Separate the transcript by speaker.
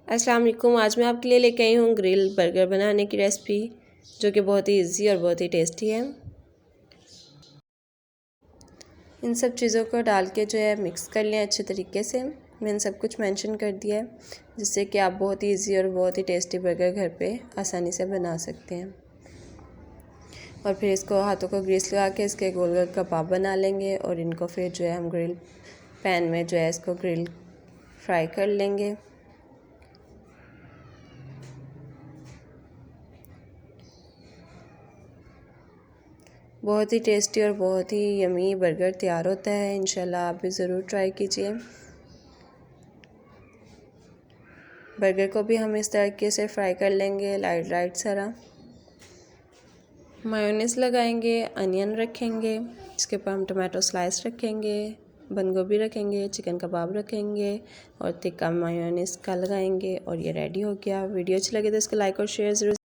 Speaker 1: अस्सलाम वालेकुम। आज मैं आपके लिए लेके आई हूँ ग्रिल बर्गर बनाने की रेसिपी, जो कि बहुत ही इजी और बहुत ही टेस्टी है। इन सब चीज़ों को डाल के जो है मिक्स कर लें अच्छे तरीके से। मैंने सब कुछ मेंशन कर दिया है, जिससे कि आप बहुत ही ईजी और बहुत ही टेस्टी बर्गर घर पे आसानी से बना सकते हैं। और फिर इसको हाथों को ग्रीस लगा के इसके गोल गोल कबाब बना लेंगे और इनको फिर जो है हम ग्रिल पैन में जो है इसको ग्रिल फ्राई कर लेंगे। बहुत ही टेस्टी और बहुत ही यमी बर्गर तैयार होता है। इंशाल्लाह आप भी ज़रूर ट्राई कीजिए। बर्गर को भी हम इस तरीके से फ्राई कर लेंगे, लाइट लाइट सारा। मायोनीज़ लगाएंगे, अनियन रखेंगे, इसके ऊपर हम टमाटो स्लाइस रखेंगे, बंद गोभी रखेंगे, चिकन कबाब रखेंगे और तिक्का मायोनीज़ का लगाएंगे और ये रेडी हो गया। वीडियो अच्छी लगे तो इसको लाइक और शेयर ज़रूर